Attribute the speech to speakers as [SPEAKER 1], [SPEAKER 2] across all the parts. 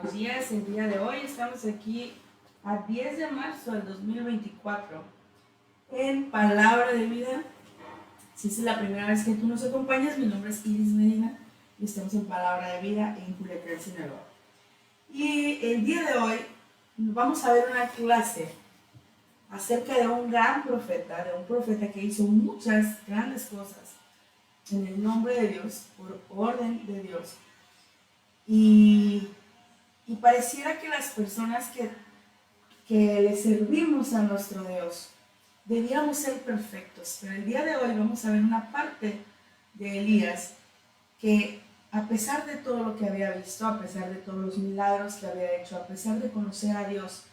[SPEAKER 1] Buenos días, el día de hoy estamos aquí a 10 de marzo del 2024 en Palabra de Vida. Si es la primera vez que tú nos acompañas, mi nombre es Iris Medina y estamos en Palabra de Vida en Culiacán, Sinaloa. Y el día de hoy vamos a ver una clase acerca de un gran profeta, de un profeta que hizo muchas grandes cosas en el nombre de Dios, por orden de Dios. Y pareciera que las personas que le servimos a nuestro Dios debíamos ser perfectos, pero el día de hoy vamos a ver una parte de Elías que, a pesar de todo lo que había visto, a pesar de todos los milagros que había hecho, a pesar de conocer a Dios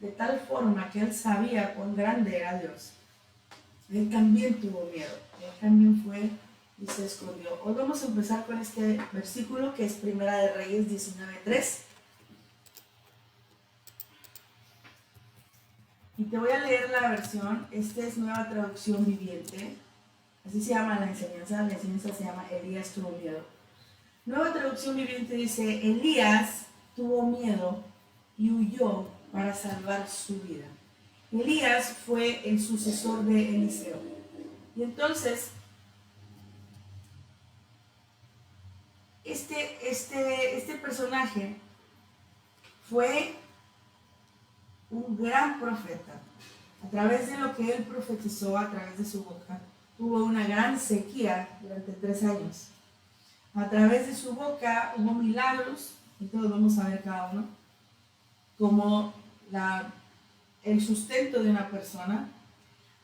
[SPEAKER 1] de tal forma que él sabía cuán grande era Dios, él también tuvo miedo, él también fue y se escondió. Hoy vamos a empezar con este versículo que es Primera de Reyes 19:3. Y te voy a leer la versión, esta es Nueva Traducción Viviente, así se llama la enseñanza se llama Elías tuvo miedo. Nueva Traducción Viviente dice, Elías tuvo miedo y huyó para salvar su vida. Elías fue el sucesor de Eliseo. Y entonces, este personaje fue un gran profeta. A través de lo que él profetizó, a través de su boca, hubo una gran sequía durante 3 años. A través de su boca hubo milagros, y todos vamos a ver cada uno, como el sustento de una persona.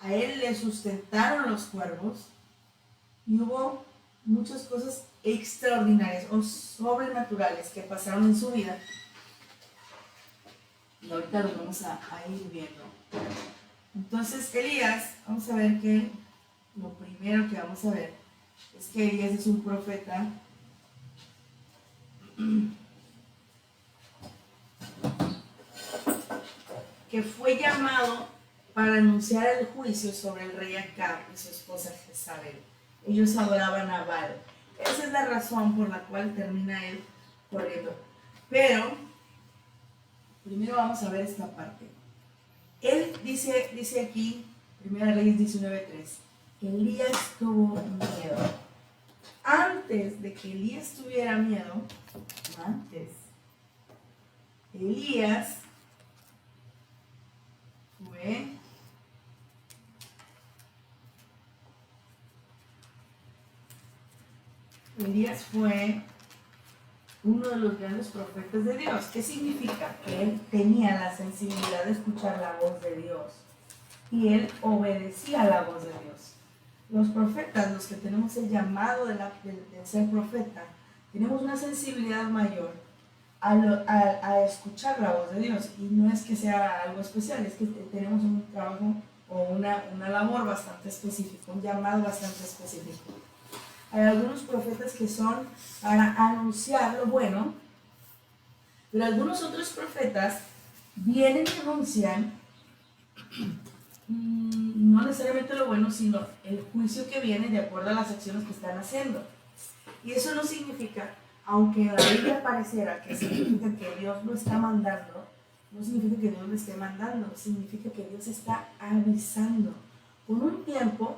[SPEAKER 1] A él le sustentaron los cuervos y hubo muchas cosas extraordinarias o sobrenaturales que pasaron en su vida. Y ahorita lo vamos a ir viendo. Entonces, Elías, vamos a ver que lo primero que vamos a ver es que Elías es un profeta que fue llamado para anunciar el juicio sobre el rey Acab y su esposa Jezabel. Ellos adoraban a Baal. Esa es la razón por la cual termina él corriendo. Pero primero vamos a ver esta parte. Él dice aquí, Primera Reyes 19:3, Elías tuvo miedo. Antes de que Elías tuviera miedo, Elías fue uno de los grandes profetas de Dios. ¿Qué significa? Que él tenía la sensibilidad de escuchar la voz de Dios y él obedecía la voz de Dios. Los profetas, los que tenemos el llamado de ser profeta, tenemos una sensibilidad mayor a escuchar la voz de Dios, y no es que sea algo especial, es que tenemos un trabajo o una labor bastante específica, un llamado bastante específico. Hay algunos profetas que son para anunciar lo bueno, pero algunos otros profetas vienen y anuncian no necesariamente lo bueno, sino el juicio que viene de acuerdo a las acciones que están haciendo. Y eso no significa, aunque en la Biblia pareciera que significa que Dios lo está mandando, no significa que Dios lo esté mandando, significa que Dios está avisando con un tiempo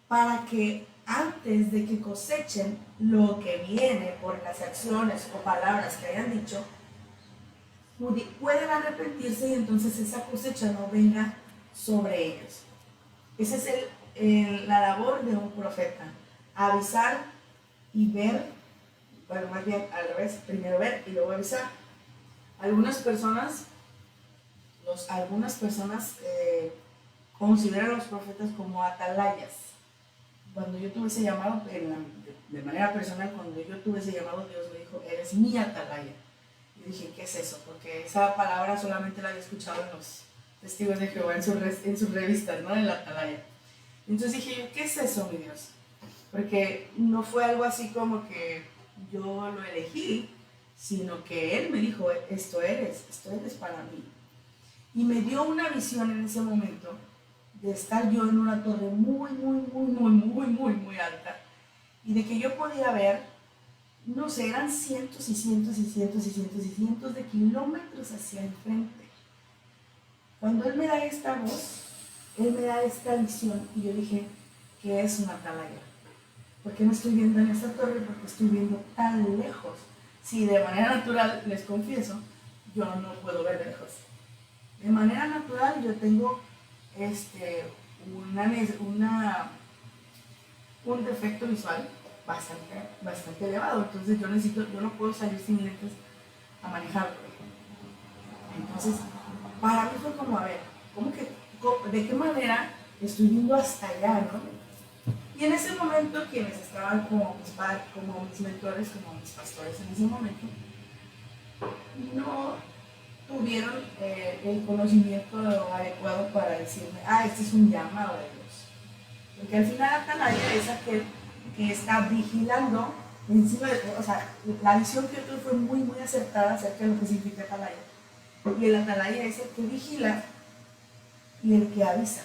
[SPEAKER 1] para que antes de que cosechen lo que viene por las acciones o palabras que hayan dicho, puedan arrepentirse y entonces esa cosecha no venga sobre ellos. Esa es la labor de un profeta, avisar y ver, bueno, más bien al revés, primero ver y luego avisar. Algunas personas consideran a los profetas como atalayas. Cuando yo tuve ese llamado, de manera personal, cuando yo tuve ese llamado, Dios me dijo, eres mi atalaya. Y dije, ¿qué es eso? Porque esa palabra solamente la había escuchado en los Testigos de Jehová, en sus revistas, ¿no? En la atalaya. Entonces dije yo, ¿qué es eso, mi Dios? Porque no fue algo así como que yo lo elegí, sino que Él me dijo, esto eres para mí. Y me dio una visión en ese momento de estar yo en una torre muy alta, y de que yo podía ver no sé, eran cientos y cientos y cientos y cientos y cientos de kilómetros hacia el frente. Cuando él me da esta voz, él me da esta visión y yo dije, ¿qué es una atalaya? ¿Por qué no estoy viendo en esta torre? Porque estoy viendo tan lejos. Si de manera natural, les confieso, yo no puedo ver lejos. De manera natural yo tengo un defecto visual bastante elevado. Entonces yo no puedo salir sin lentes a manejar. Entonces, para mí fue como, a ver, ¿de qué manera estoy viendo hasta allá, no? Y en ese momento, quienes estaban como mis mentores, como mis pastores en ese momento, no tuvieron el conocimiento adecuado para decirme, este es un llamado de Dios. Porque al final atalaya es aquel que está vigilando encima de, o sea, la visión que yo tuve fue muy, muy acertada acerca de lo que significa atalaya. Y el atalaya es el que vigila y el que avisa.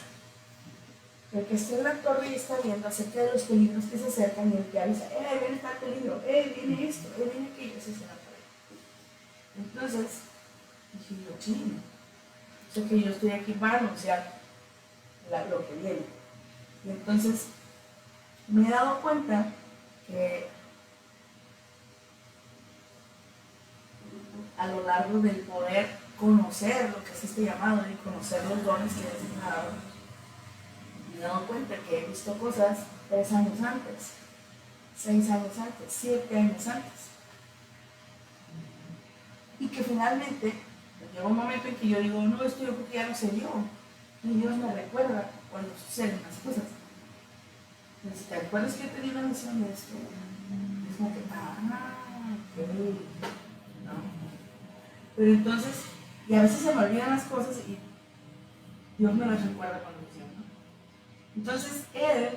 [SPEAKER 1] El que está en la torre y está viendo acerca de los peligros que se acercan y el que avisa, viene tal peligro, viene esto, viene aquello, ese es el atalaya. Entonces, dije yo, chino, o sea que yo estoy aquí para anunciar lo que viene. Y entonces me he dado cuenta que a lo largo del poder conocer lo que es este llamado y conocer los dones que Dios me ha dado, me he dado cuenta que he visto cosas 3 años antes, 6 años antes, 7 años antes. Y que finalmente llega un momento en que yo digo, no, esto yo creo que ya no sé yo. Y Dios me recuerda cuando suceden las cosas. Entonces, ¿te acuerdas que yo tenía una misión de esto? Es como que, ok, no. Pero entonces, y a veces se me olvidan las cosas y Dios me las recuerda cuando misión, ¿no? Entonces, Él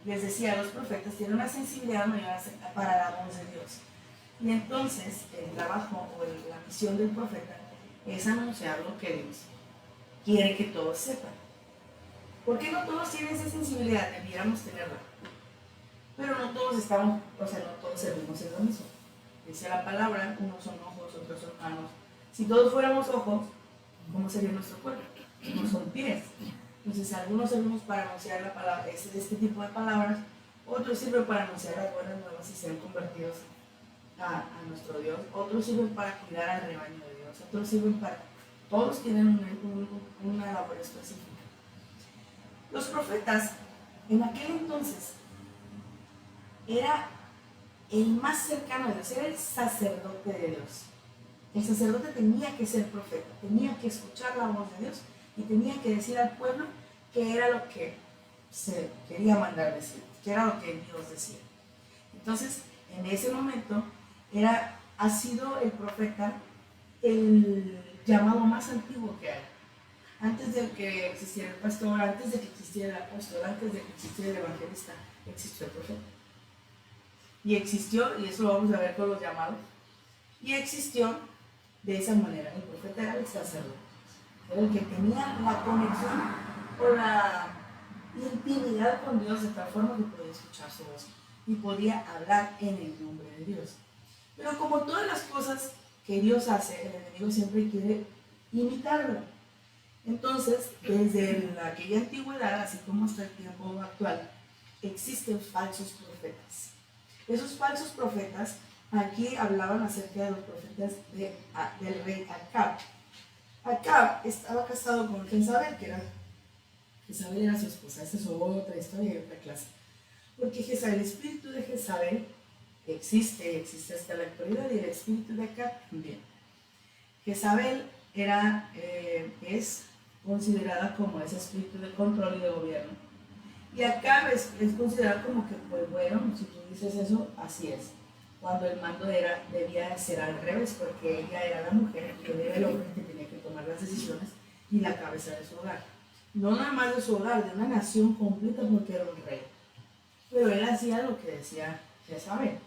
[SPEAKER 1] les decía a los profetas, tiene una sensibilidad mayor para la voz de Dios. Y entonces, el trabajo o la misión del profeta es anunciar lo que Dios quiere que todos sepan. ¿Por qué no todos tienen esa sensibilidad? Debiéramos tenerla. Pero no todos estamos, o sea, no todos servimos en lo mismo. Dice la palabra, unos son ojos, otros son manos. Si todos fuéramos ojos, ¿cómo sería nuestro cuerpo? No son pies. Entonces, algunos servimos para anunciar la palabra, este tipo de palabras, otros sirven para anunciar las buenas nuevas y ser convertidos a nuestro Dios, otros sirven para cuidar al rebaño de Dios, otros sirven para... Todos tienen una labor específica. Los profetas, en aquel entonces, era el más cercano a Dios, era el sacerdote de Dios. El sacerdote tenía que ser profeta, tenía que escuchar la voz de Dios y tenía que decir al pueblo qué era lo que se quería mandar decir, qué era lo que Dios decía. Entonces, en ese momento, ha sido el profeta el llamado más antiguo que hay. Antes de que existiera el pastor, antes de que existiera el apóstol, antes de que existiera el evangelista, existió el profeta. Y existió, y eso lo vamos a ver con los llamados, y existió de esa manera. El profeta era el sacerdote, era el que tenía la conexión o la intimidad con Dios de tal forma que podía escuchar su voz y podía hablar en el nombre de Dios. Pero como todas las cosas que Dios hace, el enemigo siempre quiere imitarlo. Entonces, desde aquella antigüedad, así como hasta el tiempo actual, existen falsos profetas. Esos falsos profetas, aquí hablaban acerca de los profetas del rey Acab. Acab estaba casado con Jezabel, Jezabel era su esposa. Esa es otra historia y otra clase. Porque el espíritu de Jezabel existe hasta la actualidad, y el espíritu de Acab también. Jezabel es considerada como ese espíritu de control y de gobierno. Y Acab es considerado como que, pues bueno, si tú dices eso, así es. Cuando el mando debía ser al revés, porque ella era la mujer y él era el hombre que tenía que tomar las decisiones y la cabeza de su hogar. No nada más de su hogar, de una nación completa, porque era un rey. Pero él hacía lo que decía Jezabel.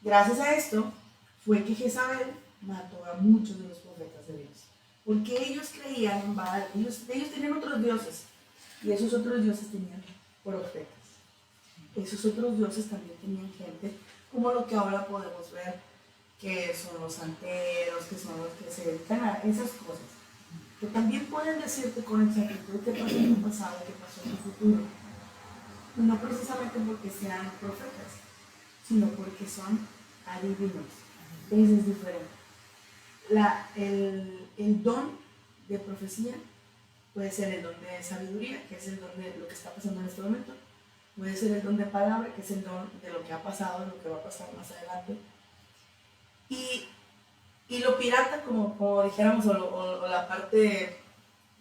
[SPEAKER 1] Gracias a esto fue que Jezabel mató a muchos de los profetas de Dios. Porque ellos creían en Baal, ellos tenían otros dioses, y esos otros dioses tenían profetas. Esos otros dioses también tenían gente como lo que ahora podemos ver, que son los santeros, que son los que se dedican a esas cosas, que también pueden decirte con exactitud qué pasó en tu pasado, qué pasó en tu futuro. Y no precisamente porque sean profetas, sino porque son adivinos. Eso es diferente. El don de profecía puede ser el don de sabiduría, que es el don de lo que está pasando en este momento. Puede ser el don de palabra, que es el don de lo que ha pasado, lo que va a pasar más adelante. Y lo pirata, como dijéramos, o la parte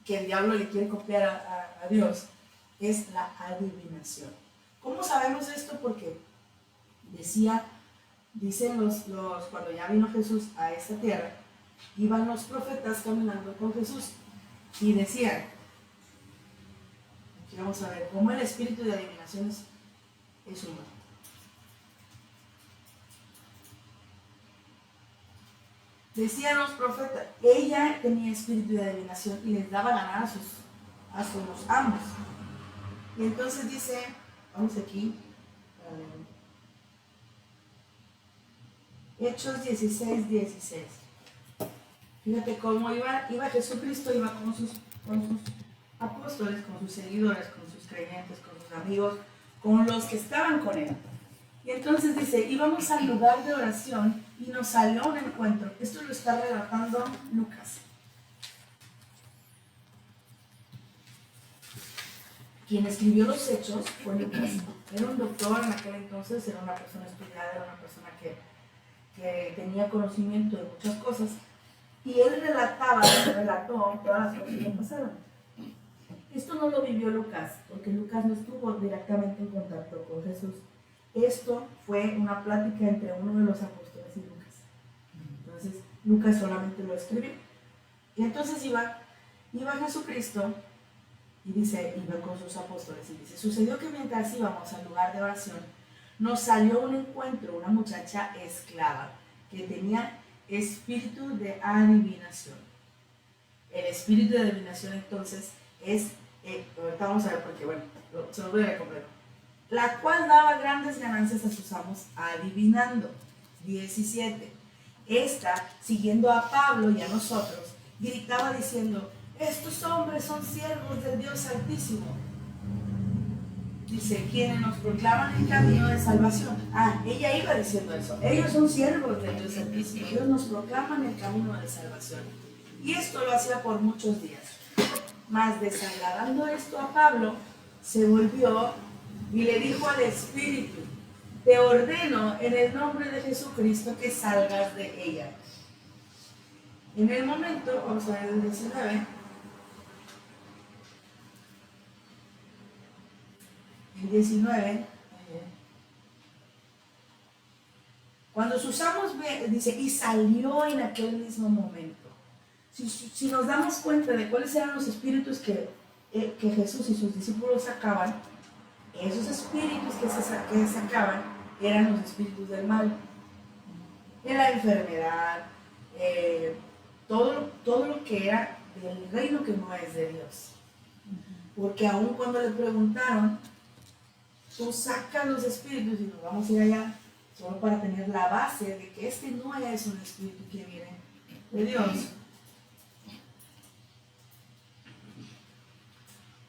[SPEAKER 1] que el diablo le quiere copiar a Dios, es la adivinación. ¿Cómo sabemos esto? Porque dicen cuando ya vino Jesús a esta tierra, iban los profetas caminando con Jesús y decían, aquí vamos a ver, cómo el espíritu de adivinación es humano. Decían los profetas, ella tenía espíritu de adivinación y les daba ganar a sus amos. Y entonces dice, vamos aquí, Hechos 16, 16. Fíjate cómo iba Jesucristo, iba con sus apóstoles, con sus seguidores, con sus creyentes, con sus amigos, con los que estaban con él. Y entonces dice, íbamos al lugar de oración y nos salió un encuentro. Esto lo está relatando Lucas. Quien escribió los hechos fue Lucas. Era un doctor en aquel entonces, era una persona estudiada, era una persona que tenía conocimiento de muchas cosas. Y él relató todas las cosas que pasaron. Esto no lo vivió Lucas, porque Lucas no estuvo directamente en contacto con Jesús. Esto fue una plática entre uno de los apóstoles y Lucas. Entonces, Lucas solamente lo escribió. Y entonces iba Jesucristo y dice, iba con sus apóstoles y dice, sucedió que mientras íbamos al lugar de oración, nos salió un encuentro, una muchacha esclava que tenía espíritu de adivinación. El espíritu de adivinación entonces es, ahorita vamos a ver porque bueno, se lo voy a ver completo, la cual daba grandes ganancias a sus amos adivinando. 17. Esta, siguiendo a Pablo y a nosotros, gritaba diciendo, estos hombres son siervos del Dios Altísimo. Dice, quienes nos proclaman el camino de salvación. Ella iba diciendo eso. Ellos son siervos del Dios Altísimo. Ellos nos proclaman el camino de salvación. Y esto lo hacía por muchos días. Mas desagradando esto a Pablo, se volvió y le dijo al Espíritu, te ordeno en el nombre de Jesucristo que salgas de ella. En el momento, vamos a ver el 19. El 19, cuando sus amos dice, y salió en aquel mismo momento. Si nos damos cuenta de cuáles eran los espíritus que Jesús y sus discípulos sacaban, esos espíritus que sacaban eran los espíritus del mal, de la enfermedad, todo lo que era del reino que no es de Dios. Porque aun cuando le preguntaron, tú sacas los espíritus y nos vamos a ir allá, solo para tener la base de que este no es un espíritu que viene de Dios.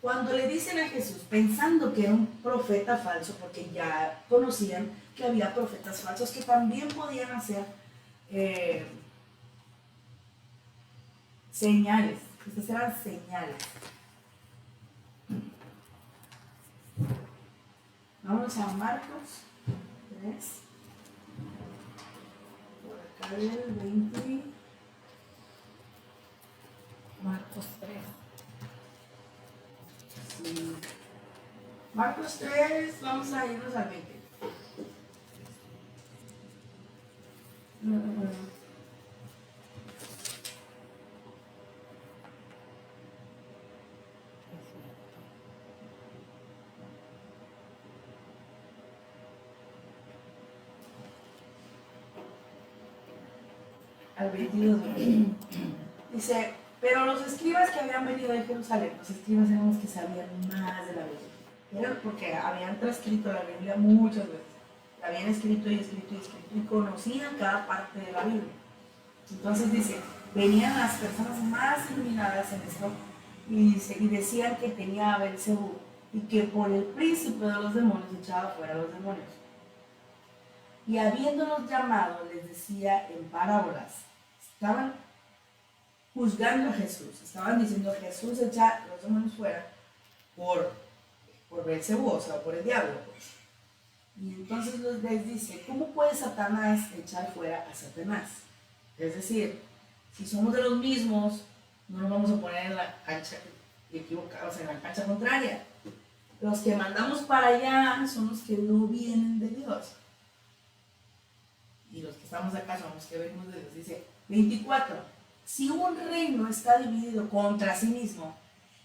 [SPEAKER 1] Cuando le dicen a Jesús, pensando que era un profeta falso, porque ya conocían que había profetas falsos que también podían hacer señales, estas eran señales. Vamos a Marcos 3, por acá el 20, Marcos 3. Sí. Marcos 3, vamos a irnos al 20. Al 22. Dice, pero los escribas que habían venido de Jerusalén, los escribas eran los que sabían más de la Biblia. Era porque habían transcrito la Biblia muchas veces. habían escrito y escrito y escrito y conocían cada parte de la Biblia. Entonces dice, venían las personas más iluminadas en esto y decían que tenía a Belcebú y que por el príncipe de los demonios echaba fuera a los demonios. Y habiéndolos llamado, les decía en parábolas. Estaban juzgando a Jesús, estaban diciendo Jesús echa los demonios fuera por Belcebú, o sea, por el diablo. Pues. Y entonces les dice, ¿cómo puede Satanás echar fuera a Satanás? Es decir, si somos de los mismos, no nos vamos a poner en la cancha equivocada, o sea, en la cancha contraria. Los que mandamos para allá son los que no vienen de Dios. Y los que estamos acá son los que venimos de Dios. Dice 24. Si un reino está dividido contra sí mismo,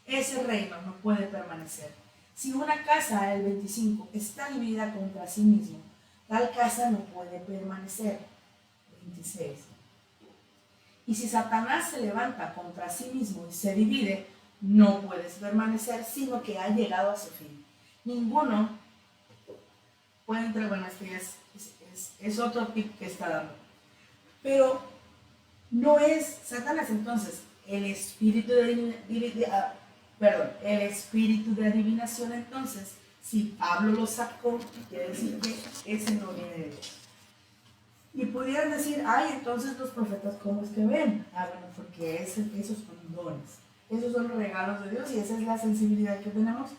[SPEAKER 1] ese reino no puede permanecer. Si una casa, el 25, está dividida contra sí mismo, tal casa no puede permanecer. 26. Y si Satanás se levanta contra sí mismo y se divide, no puedes permanecer, sino que ha llegado a su fin. Ninguno puede entrar, bueno, este es otro tip que está dando. Pero no es Satanás, entonces, el espíritu el espíritu de adivinación, entonces, si Pablo lo sacó, quiere decir que ese no viene de Dios. Y pudieran decir, ay, entonces los profetas, ¿cómo es que ven? Ah, bueno, porque esos son dones. Esos son los regalos de Dios y esa es la sensibilidad que tenemos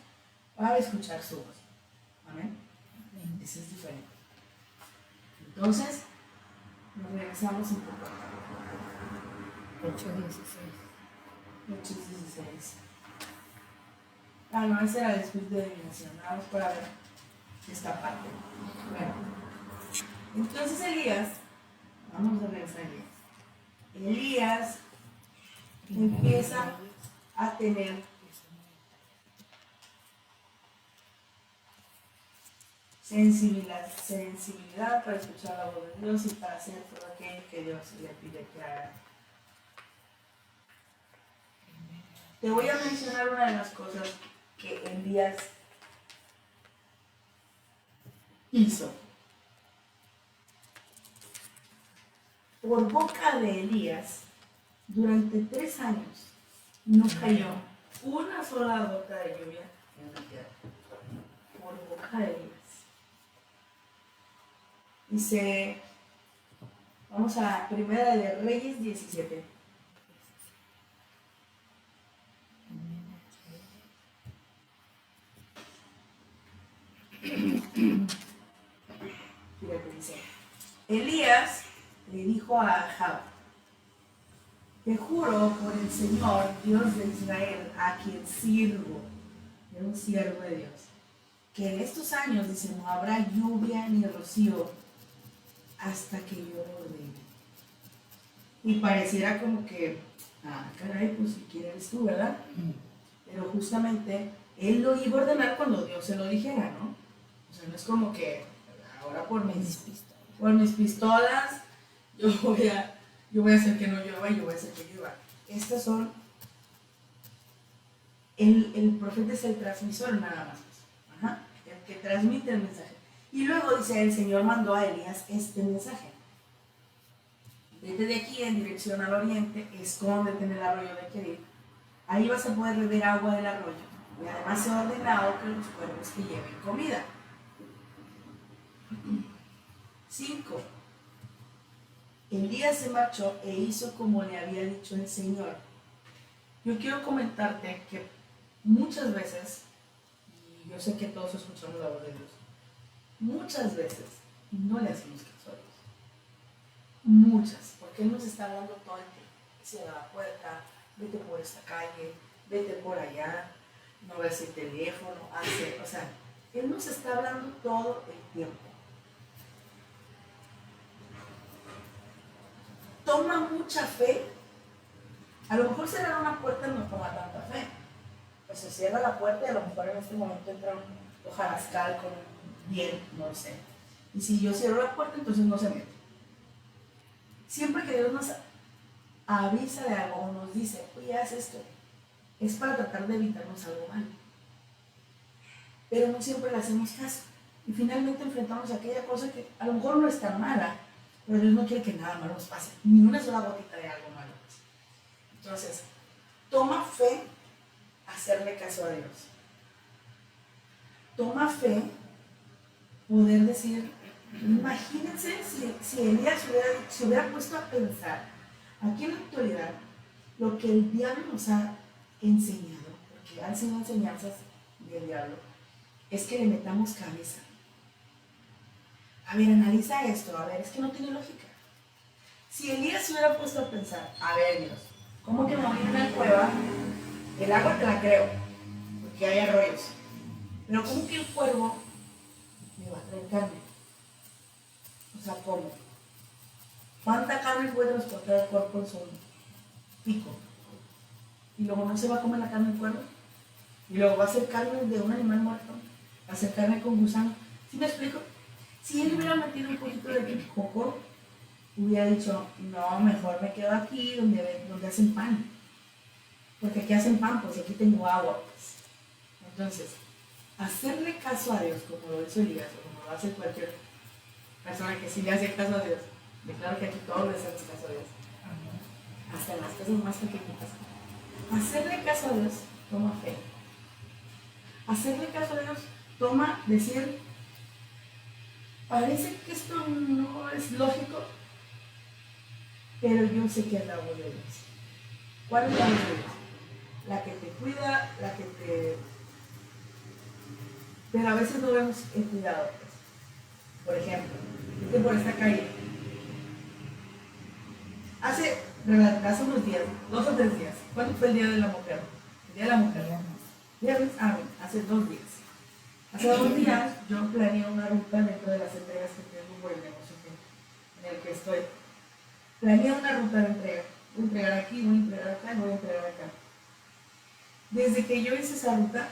[SPEAKER 1] para escuchar su voz. Amén. Eso es diferente. Entonces, nos regresamos un poco. 8:16. 8:16. Ah, no, ese era el espíritu de adivinación. Vamos para ver esta parte. Bueno, entonces Elías, vamos a regresar a Elías. Elías empieza a tener sensibilidad para escuchar la voz de Dios y para hacer todo aquello que Dios le pide que haga. Te voy a mencionar una de las cosas que Elías hizo. Por boca de Elías, durante 3 años, no cayó una sola gota de lluvia en la tierra. Por boca de Elías. Dice, vamos a Primera de Reyes 17. Fíjate, dice, Elías le dijo a Ahab, te juro por el Señor, Dios de Israel, a quien sirvo, era un siervo de Dios, que en estos años, dice, no habrá lluvia ni rocío hasta que yo lo ordene. Y pareciera como que, caray, pues si quieres tú, ¿verdad? Pero justamente él lo iba a ordenar cuando Dios se lo dijera, ¿no? O sea, no es como que ahora por mis pistolas yo voy a hacer que no llueva y yo voy a hacer que llueva. Estas son, el profeta es el transmisor nada más. Ajá, el que transmite el mensaje. Y luego dice, el Señor mandó a Elías este mensaje. Vete de aquí en dirección al oriente, escóndete en el arroyo de Querib. Ahí vas a poder beber agua del arroyo. Y además se ha ordenado que los cuervos te lleven comida. 5. Elías se marchó e hizo como le había dicho el Señor. Yo quiero comentarte que muchas veces, y yo sé que todos escuchamos la voz de Dios, muchas veces no le hacemos caso a Dios. Muchas, porque Él nos está hablando todo el tiempo. Cierra la puerta, vete por esta calle, vete por allá, no ves el teléfono, o sea, Él nos está hablando todo el tiempo. Toma mucha fe. A lo mejor cerrar una puerta no toma tanta fe. Pues se cierra la puerta y a lo mejor en este momento entra un hojarascal con bien, no lo sé. Y si yo cierro la puerta, entonces no se mete. Siempre que Dios nos avisa de algo o nos dice, oye, haz esto, es para tratar de evitarnos algo malo. Pero no siempre le hacemos caso. y finalmente enfrentamos a aquella cosa que a lo mejor no es tan mala, pero Dios no quiere que nada malo nos pase, ni una sola gotita de algo malo. Entonces, toma fe hacerle caso a Dios. Toma fe poder decir, imagínense si Elías se hubiera puesto a pensar aquí en la actualidad lo que el diablo nos ha enseñado, porque han sido enseñanzas del diablo, es que le metamos cabeza. A ver, analiza esto, a ver, es que no tiene lógica. Si Elías se hubiera puesto a pensar, a ver Dios, ¿cómo que me voy a una cueva? El agua te la creo, porque hay arroyos, pero ¿cómo que el cuervo me va a traer carne? O sea, ¿cómo? ¿Cuánta carne puede transportar el cuerpo en su pico? Y luego no se va a comer la carne del cuervo. Y luego va a ser carne de un animal muerto. Va a ser carne con gusano. ¿Sí me explico? Si él hubiera metido un poquito de coco, hubiera dicho, no, mejor me quedo aquí donde hacen pan. Porque aquí hacen pan, pues aquí tengo agua. Pues. Entonces, hacerle caso a Dios, como lo hizo Elías, o como lo hace cualquier persona que sí le hace caso a Dios. Declaro que aquí todos le hacemos caso a Dios. Hasta en las cosas más pequeñitas. Hacerle caso a Dios toma fe. Hacerle caso a Dios toma decir, parece que esto no es lógico, pero yo sé que es la voz de Dios. ¿Cuál es la voz de Dios? La que te cuida, la que te... Pero a veces no vemos el cuidado. Pues. Por ejemplo, vete por esta calle. Hace unos días, 2 o 3 días, ¿cuándo fue el Día de la Mujer? El Día de la Mujer. Viernes, hace 2 días. Hace 2 días yo planeé una ruta dentro de las entregas que tengo por el negocio en el que estoy. Planeé una ruta de entrega. Voy a entregar aquí, voy a entregar acá, voy a entregar acá. Desde que yo hice esa ruta,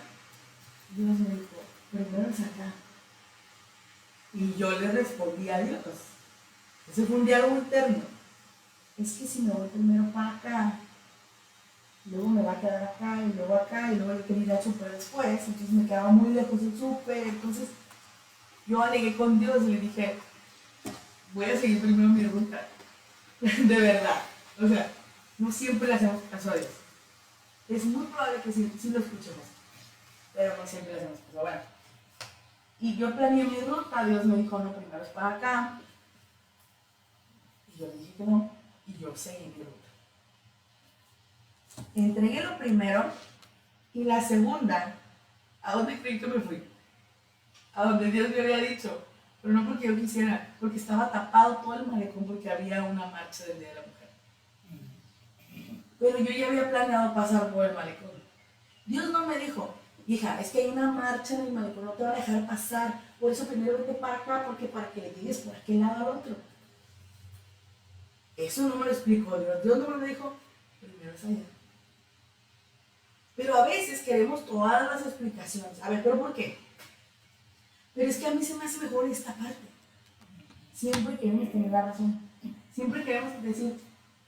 [SPEAKER 1] Dios me dijo, primero es acá. Y yo le respondí a Dios. Ese fue un diálogo interno. Es que si me voy primero para acá, luego me va a quedar acá, y luego yo quería ir al súper después, entonces me quedaba muy lejos del súper, entonces yo alegué con Dios y le dije, voy a seguir primero mi ruta, de verdad, o sea, no siempre le hacemos caso a Dios, es muy probable que sí lo escuchemos, pero no siempre le hacemos caso, bueno, y yo planeé mi ruta, Dios me dijo, no, primero es para acá, y yo le dije que no, y yo seguí mi ruta. Entregué lo primero y la segunda, ¿a dónde creí que me fui? A donde Dios me había dicho, pero no porque yo quisiera, porque estaba tapado todo el malecón porque había una marcha del Día de la Mujer. Pero yo ya había planeado pasar por el malecón. Dios no me dijo, hija, es que hay una marcha en el malecón, no te va a dejar pasar, por eso primero vete para acá, porque para que le llegues por aquel lado al otro. Eso no me lo explicó Dios. Dios no me dijo, primero es allá. Pero a veces queremos todas las explicaciones. A ver, ¿pero por qué? Pero es que a mí se me hace mejor esta parte. Siempre queremos tener la razón. Siempre queremos decir,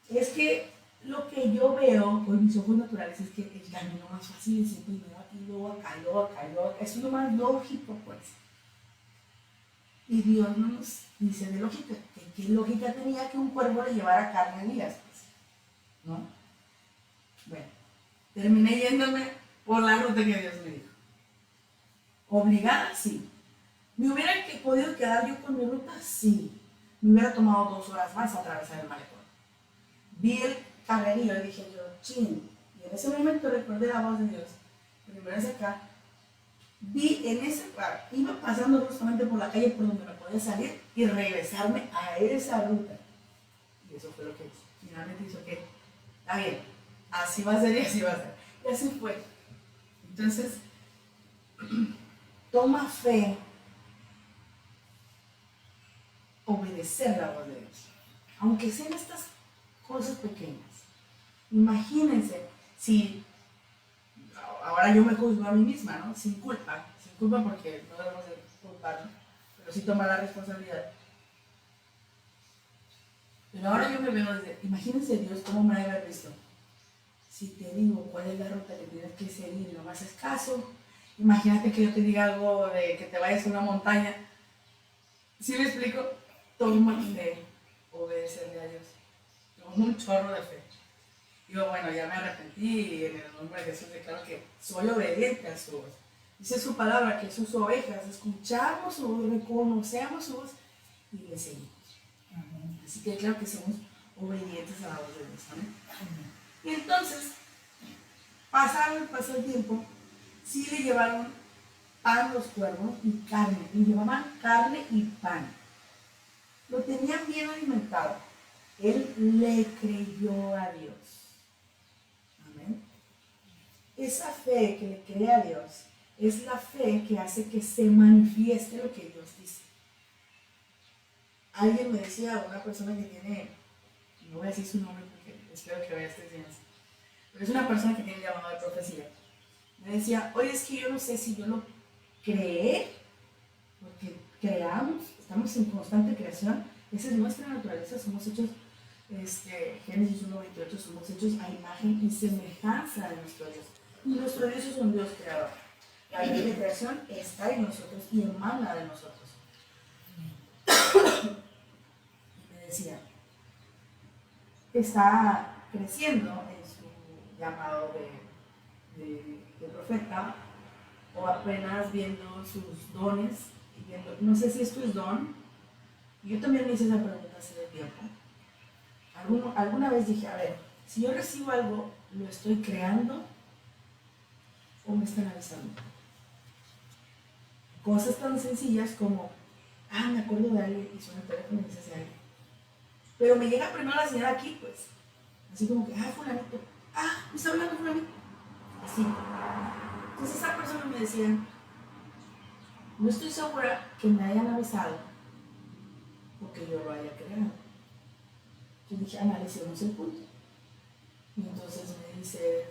[SPEAKER 1] es que lo que yo veo con mis ojos naturales es que el camino más fácil es ir primero aquí, luego acá, luego acá, luego acá. Eso es lo más lógico, pues. Y Dios no nos dice de lógica. ¿Qué lógica tenía que un cuervo le llevara carne a Elías? Pues, ¿no? Bueno, terminé yéndome por la ruta que Dios me dijo. ¿Obligada? Sí. ¿Me hubiera podido quedar yo con mi ruta? Sí. Me hubiera tomado 2 horas más atravesar el malecón. Vi el carrerillo y dije yo, chin. Y en ese momento recordé la voz de Dios. Primero es acá. Iba pasando justamente por la calle por donde me podía salir y regresarme a esa ruta. Y eso fue lo que hice. Finalmente hizo que, está bien, así va a ser y así va a ser. Y así fue. Entonces, toma fe obedecer la voz de Dios. Aunque sean estas cosas pequeñas. Imagínense si ahora yo me juzgo a mí misma, ¿no? Sin culpa porque no debemos de culpar, ¿no? Pero sí tomar la responsabilidad. Pero ahora yo me veo desde, imagínense Dios cómo me ha de haber visto. Si te digo cuál es la ruta que tienes que seguir y no me haces caso, Imagínate que yo te diga algo de que te vayas a una montaña. ¿Sí me explico? Toma fe, obedecerle a Dios. Toma un chorro de fe. Digo, bueno, ya me arrepentí y en el nombre de Jesús declaro que soy obediente a su voz. Dice su palabra que sus ovejas escuchamos su voz, reconocemos su voz y le seguimos. Así que claro que somos obedientes a la voz de Dios. ¿Amén? Y entonces, pasó el tiempo, sí le llevaron pan los cuervos y carne. Le llevaban carne y pan. Lo tenían bien alimentado. Él le creyó a Dios. Amén. Esa fe que le cree a Dios es la fe que hace que se manifieste lo que Dios dice. Alguien me decía, una persona que tiene, no voy a decir su nombre porque espero que vaya esta enseñanza, pero es una persona que tiene llamado de profecía. Me decía, oye, es que yo no sé si yo lo creé, porque creamos, estamos en constante creación, esa es nuestra naturaleza, somos hechos, Génesis 1:28, somos hechos a imagen y semejanza de nuestro Dios. Y nuestro Dios es un Dios creador. La ley de creación está en nosotros y emana de nosotros. Y me decía, está creciendo en su llamado de profeta, o apenas viendo sus dones, y viendo, no sé si esto es don. Yo también me hice esa pregunta hace tiempo. Alguna vez dije, a ver, si yo recibo algo, ¿lo estoy creando o me están avisando? Cosas tan sencillas como, me acuerdo de alguien y suena el teléfono y dice a alguien. Pero me llega primero la señal aquí, pues. Así como que, fulanito. Me está hablando fulanito. Así. Entonces esa persona me decía, no estoy segura que me hayan avisado porque yo lo haya creado. Yo dije, analicemos el punto. Y entonces me dice,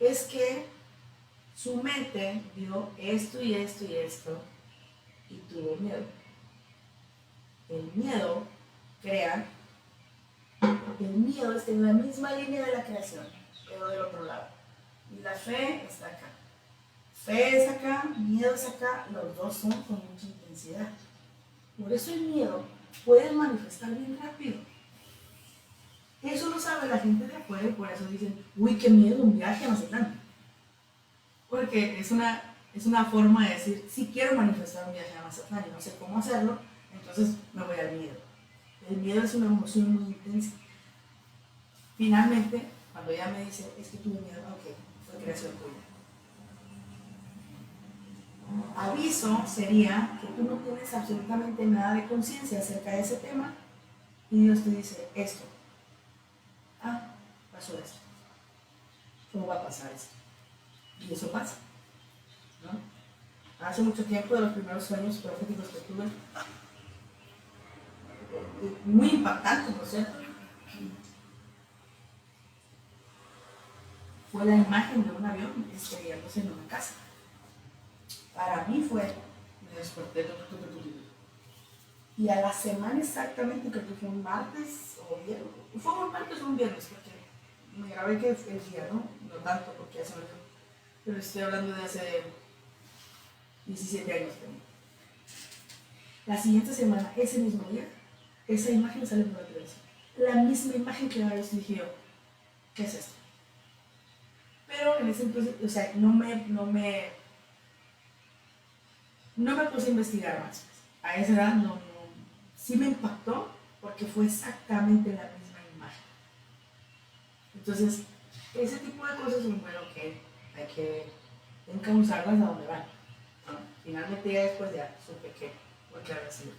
[SPEAKER 1] es que su mente vio esto y esto y esto y tuvo miedo. El miedo crea, el miedo está en la misma línea de la creación, pero del otro lado. Y la fe está acá. Fe es acá, miedo es acá, los dos son con mucha intensidad. Por eso el miedo puede manifestar bien rápido. Eso lo sabe la gente de afuera y por eso dicen, uy, qué miedo, un viaje a Mazatlán. Porque es una forma de decir, si quiero manifestar un viaje a Mazatlán y no sé cómo hacerlo, entonces me voy al miedo. El miedo es una emoción muy intensa. Finalmente, cuando ella me dice, es que tuve miedo, ok, fue creación tuya. Aviso sería que tú no tienes absolutamente nada de conciencia acerca de ese tema y Dios te dice esto. Pasó esto. ¿Cómo va a pasar esto? Y eso pasa, ¿no? Hace mucho tiempo, de los primeros sueños proféticos que tuve, muy impactante, por cierto, fue la imagen de un avión estrellándose en una casa. Para mí me desperté, y a la semana exactamente, creo que fue un martes o viernes, fue un martes o un viernes, porque me grabé que fue el día, ¿no? No tanto, porque ya se me olvidó, pero estoy hablando de hace 17 años también. La siguiente semana, ese mismo día, esa imagen sale por la televisión. La misma imagen que la vez dije yo, ¿qué es esto? Pero en ese entonces, o sea, no me puse a investigar más. A esa edad sí me impactó porque fue exactamente la misma imagen. Entonces, ese tipo de cosas son bueno que hay que encauzarlas a donde van. Finalmente ya después supe que porque había sido.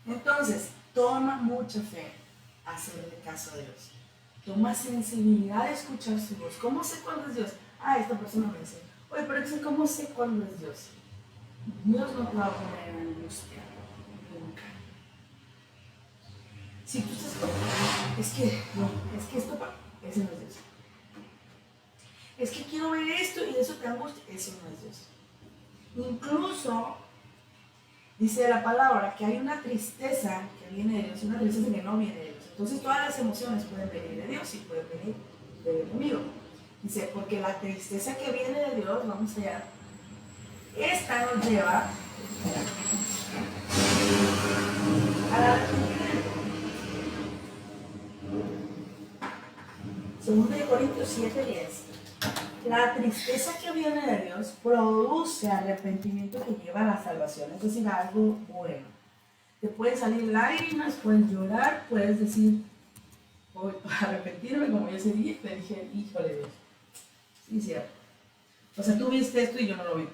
[SPEAKER 1] Entonces, toma mucha fe hacerle caso a Dios. Toma sensibilidad de escuchar su voz. ¿Cómo sé cuándo es Dios? Esta persona me dice, oye, pero ¿cómo sé cuándo es Dios? Dios no te va a poner en angustia nunca. Si tú estás es que esto ese no es Dios. Es que quiero ver esto y eso te angustia, eso no es Dios. Incluso dice la palabra que hay una tristeza que viene de Dios y una tristeza que no viene de Dios. Entonces todas las emociones pueden venir de Dios y pueden venir del enemigo. Dice, porque la tristeza que viene de Dios, vamos allá, Esta nos lleva a la segunda de Corintios 7:10. La tristeza que viene de Dios produce arrepentimiento que lleva a la salvación, es decir, algo bueno. Te pueden salir lágrimas, puedes llorar, puedes decir, voy a arrepentirme, como yo ese día te dije, híjole Dios, sí, cierto. O sea, tú viste esto y yo no lo vi,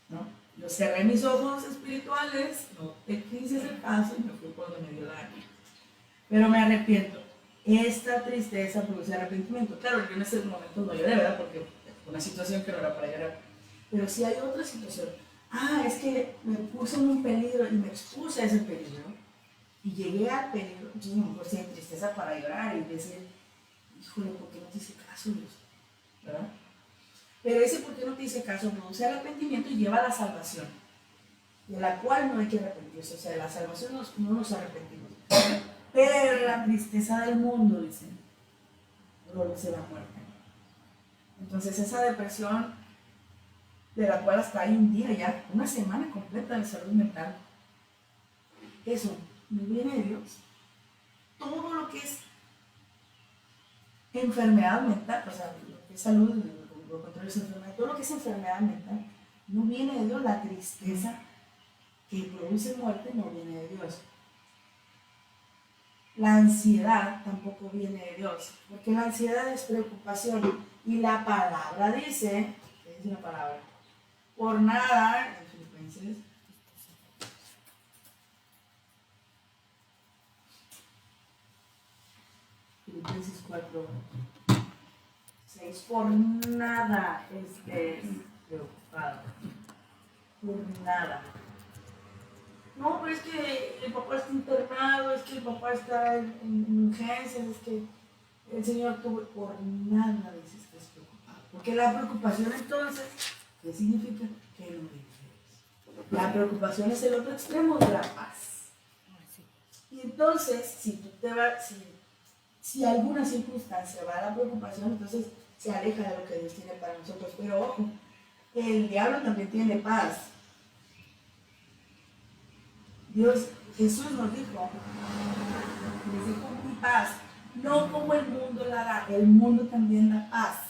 [SPEAKER 1] ¿no? Yo cerré mis ojos espirituales, no te quise hacer caso y me fui por donde me dio la gana. Pero me arrepiento. Esta tristeza produce arrepentimiento. Claro, yo en ese momento no lloré, ¿verdad? Porque fue una situación que no era para llorar. Pero sí hay otra situación. Es que me puse en un peligro y me expuse a ese peligro. Y llegué al peligro. Entonces a lo mejor sí hay tristeza para llorar y decir, híjole, ¿por qué no te hice caso, Dios? ¿Verdad? Pero ese por qué no te hice caso produce arrepentimiento y lleva a la salvación, de la cual no hay que arrepentirse. O sea, de la salvación no nos arrepentimos. Pero la tristeza del mundo, dicen, produce la muerte. Entonces esa depresión, de la cual hasta hay un día ya, una semana completa de salud mental, eso no viene de Dios. Todo lo que es enfermedad mental, o sea, lo que es salud, lo contrario es enfermedad, todo lo que es enfermedad mental, no viene de Dios. La tristeza que produce muerte no viene de Dios. La ansiedad tampoco viene de Dios, porque la ansiedad es preocupación. Y la palabra dice, ¿qué dice la palabra? Por nada, en Filipenses 4:6, por nada estés preocupado, por nada. No, pero es que el papá está internado, es que el papá está en urgencias, es que el Señor tuvo, por nada dices que estés preocupado. Porque la preocupación entonces, ¿qué significa? Que no vives. La preocupación es el otro extremo de la paz. Y entonces, si alguna circunstancia va a la preocupación, entonces se aleja de lo que Dios tiene para nosotros. Pero ojo, el diablo también tiene paz. Jesús nos dijo, les dijo mi paz, no como el mundo la da, el mundo también da paz.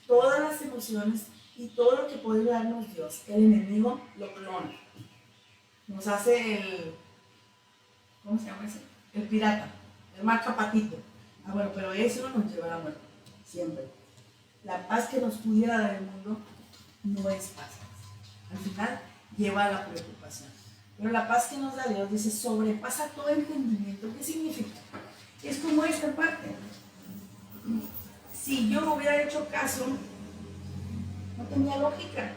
[SPEAKER 1] Todas las emociones y todo lo que puede darnos Dios, el enemigo lo clona. Nos hace ¿cómo se llama ese? El pirata, el marca patito. Bueno, pero eso nos lleva a la muerte, siempre. La paz que nos pudiera dar el mundo no es paz. Al final lleva a la preocupación. Pero la paz que nos da Dios, dice, sobrepasa todo entendimiento. ¿Qué significa? Es como esta parte. Si yo no hubiera hecho caso, no tenía lógica.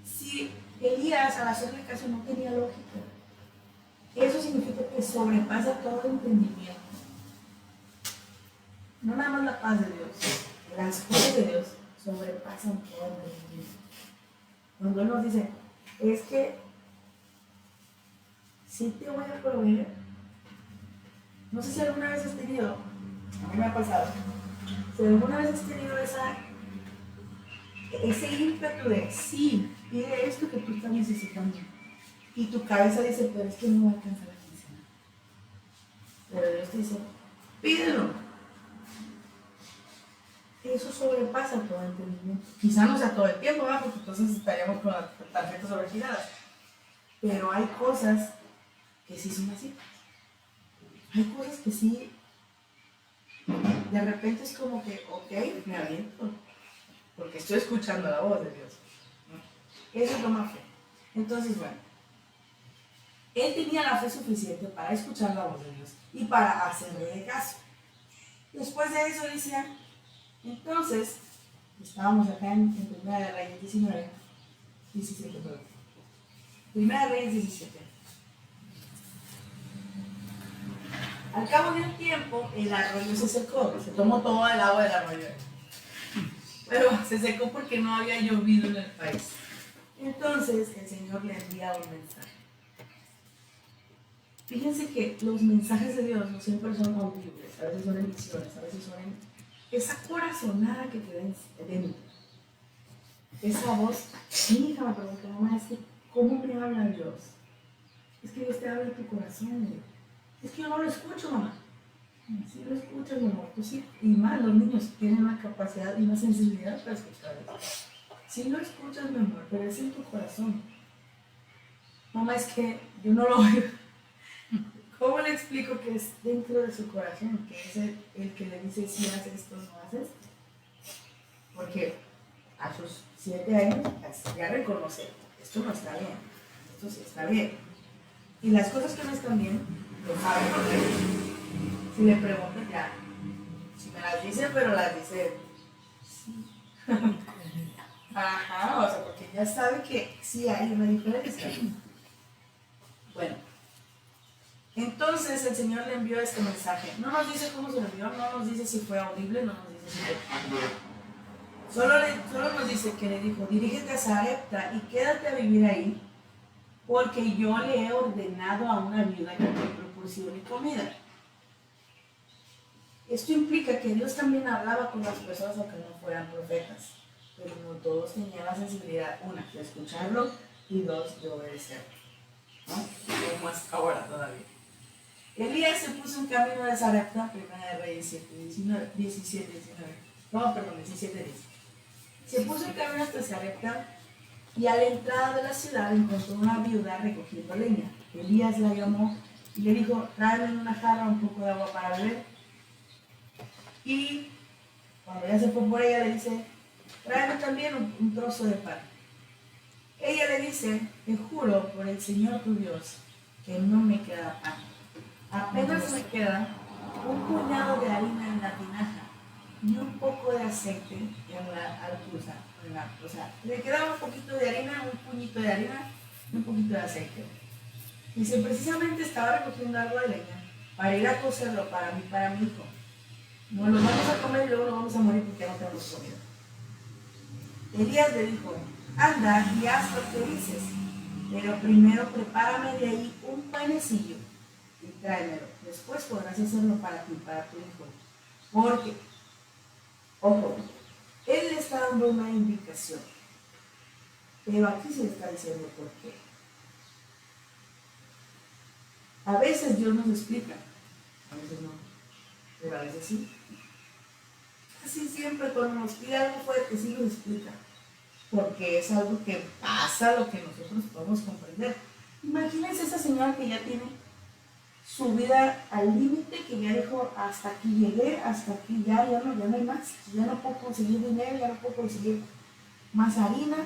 [SPEAKER 1] Si Elías al hacerle caso no tenía lógica. Eso significa que sobrepasa todo entendimiento. No nada más la paz de Dios. Las cosas de Dios sobrepasan todo entendimiento. Cuando Él nos dice, es que sí te voy a proveer. No sé si alguna vez has tenido, a mí me ha pasado, si alguna vez has tenido ese ímpetu de, sí, pide esto que tú estás necesitando. Y tu cabeza dice, pero es que no va a alcanzar la quincena. Pero Dios te dice, pídelo. Eso sobrepasa todo entendimiento. Quizá no sea todo el tiempo, ¿verdad? Porque entonces estaríamos con las tarjetas sobregiradas. Pero hay cosas que sí son así. Hay cosas que sí, de repente es como que, ok, me aviento, porque estoy escuchando la voz de Dios. Eso es lo más fe. Entonces, bueno, él tenía la fe suficiente para escuchar la voz de Dios y para hacerle de caso. Después de eso dice, entonces, estábamos acá en Primera de Reyes 17, perdón. Primera de Reyes 17. Al cabo de un tiempo, el arroyo se secó, se tomó todo el agua del arroyo. Pero se secó porque no había llovido en el país. Entonces el Señor le envía un mensaje. Fíjense que los mensajes de Dios no siempre son audibles, a veces son en visiones, a veces son en esa corazonada que te da dentro. esa voz, mi hija me preguntó, mamá, es que, ¿cómo me habla Dios? Es que Dios te habla en tu corazón. Es que yo no lo escucho, mamá. Sí lo escuchas, mi amor, tú sí. Y más, los niños tienen una capacidad y una sensibilidad para escuchar eso. Sí lo escuchas, mi amor, pero es en tu corazón. Mamá, es que yo no lo oigo. ¿Cómo le explico que es dentro de su corazón? Que es el que le dice si haces esto o no haces. Porque a sus 7 años ya reconoce, esto no está bien, esto sí está bien. Y las cosas que no están bien, lo sabe porque si le preguntas ya, si me las dice, pero las dice, sí. Ajá, o sea, porque ya sabe que sí hay una diferencia. Bueno, entonces el Señor le envió este mensaje. No nos dice cómo se lo envió, no nos dice si fue audible, no nos dice si fue. Solo nos dice que le dijo, dirígete a Sarepta y quédate a vivir ahí, porque yo le he ordenado a una viuda que te proporcione comida. Esto implica que Dios también hablaba con las personas aunque no fueran profetas, pero no todos tenían la sensibilidad, una, de escucharlo y dos, de obedecerlo, ¿no? Como hasta ahora todavía. Elías se puso en camino de Sarepta, 1 de Reyes 17, 19. No, perdón, 17, 10. Se puso en camino hasta Sarepta y a la entrada de la ciudad encontró una viuda recogiendo leña. Elías la llamó y le dijo, tráeme en una jarra un poco de agua para beber. Y cuando ella se fue por ella, le dice, tráeme también un trozo de pan. Ella le dice, te juro por el Señor tu Dios que no me queda pan. Apenas me queda un puñado de harina en la tinaja y un poco de aceite en la alcuza. O sea, le quedaba un poquito de harina, un puñito de harina y un poquito de aceite. Dice, precisamente estaba recogiendo algo de leña para ir a cocerlo para mí, para mi hijo. No lo vamos a comer y luego nos vamos a morir porque no tenemos comida. Elías le dijo, anda y haz lo que dices, pero primero prepárame de ahí un panecillo y tráemelo. Después podrás hacerlo para ti, para tu hijo. Porque, ojo, él le está dando una indicación, pero aquí se le está diciendo por qué. A veces Dios nos explica, a veces no, pero a veces sí. Casi siempre cuando nos pide algo fuerte sí nos explica, porque es algo que pasa lo que nosotros podemos comprender. Imagínense esa señora que ya tiene su vida al límite, que ya dijo, hasta aquí llegué, hasta aquí ya no hay más, ya no puedo conseguir dinero, ya no puedo conseguir más harina,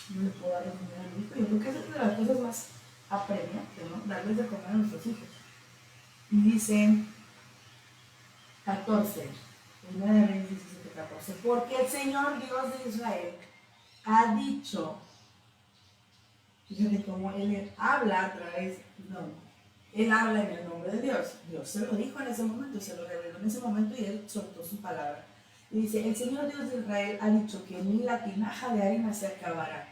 [SPEAKER 1] no le puedo dar de comer a mi hijo. Yo creo que esa es una de las cosas más apremiantes, ¿no? Darles de comer a nuestros hijos. Y dice 14, 1 de Reyes 17, 14, porque el Señor Dios de Israel ha dicho, fíjate cómo Él habla a través, no, Él habla en el nombre de Dios. Dios se lo dijo en ese momento, se lo reveló en ese momento y Él soltó su palabra. Y dice, el Señor Dios de Israel ha dicho que ni la tinaja de harina se acabará,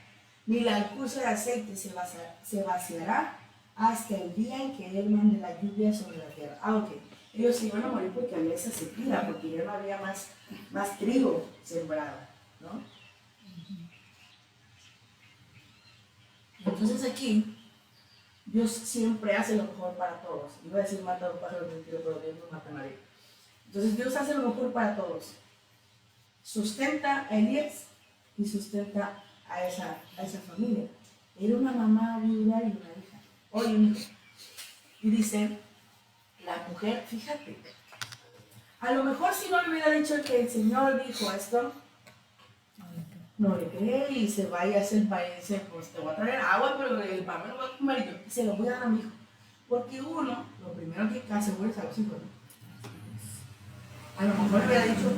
[SPEAKER 1] ni la alcuza de aceite se vaciará hasta el día en que Él mande la lluvia sobre la tierra. Aunque ellos se iban a morir porque había esa sequía, porque ya no había más trigo sembrado, ¿no? Entonces aquí, Dios siempre hace lo mejor para todos. Iba a decir mata a un pájaro de un tiro, pero Dios no mata a nadie. Entonces Dios hace lo mejor para todos. Sustenta a Elías y sustenta a esa familia. Era una mamá viuda y una hija. Hoy un hijo. Y dice, la mujer, fíjate, a lo mejor si no le hubiera dicho que el Señor dijo esto, no le cree y se vaya a hacer el país, pues te voy a traer agua, pero el pan me lo voy a comer y yo se lo voy a dar a mi hijo. Porque uno, lo primero que hace es a los hijos, ¿no? A lo mejor le hubiera dicho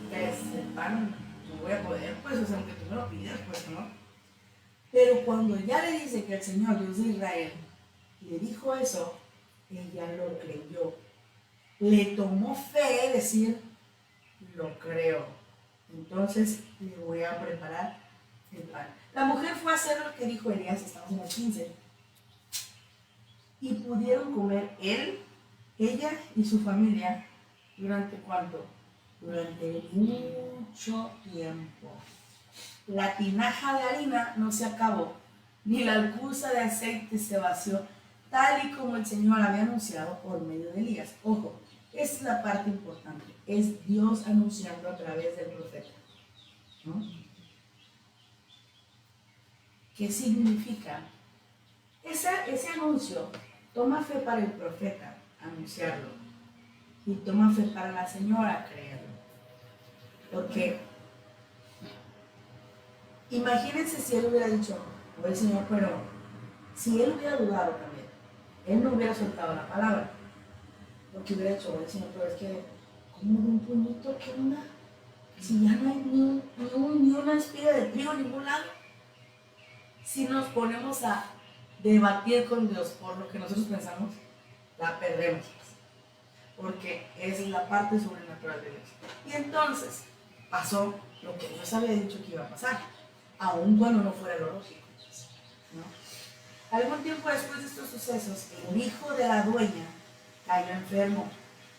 [SPEAKER 1] que es el pan, no voy a poder, pues, o sea, aunque tú me lo pidas, pues no. Pero cuando ya le dice que el Señor Dios de Israel le dijo eso, ella lo creyó. Le tomó fe decir, lo creo. Entonces le voy a preparar el pan. La mujer fue a hacer lo que dijo Elías, estamos en el 15. Y pudieron comer él, ella y su familia durante ¿cuánto? Durante mucho tiempo. La tinaja de harina no se acabó, ni la alcuza de aceite se vació, tal y como el Señor había anunciado por medio de Elías. Ojo, esta es la parte importante, es Dios anunciando a través del profeta, ¿no? ¿Qué significa? Ese anuncio toma fe para el profeta anunciarlo y toma fe para la señora creerlo. Porque imagínense si él hubiera dicho, o el Señor, pero si él hubiera dudado también, él no hubiera soltado la palabra. Porque hubiera dicho, o el Señor, pero es que, ¿cómo de un puñito? ¿Qué onda? Si ya no hay ni una espiga de trigo en ningún lado. Si nos ponemos a debatir con Dios por lo que nosotros pensamos, la perdemos. Porque es la parte sobrenatural de Dios. Y entonces pasó lo que Dios había dicho que iba a pasar, aun cuando no fuera lo lógico, ¿no? Algún tiempo después de estos sucesos, el hijo de la dueña cayó enfermo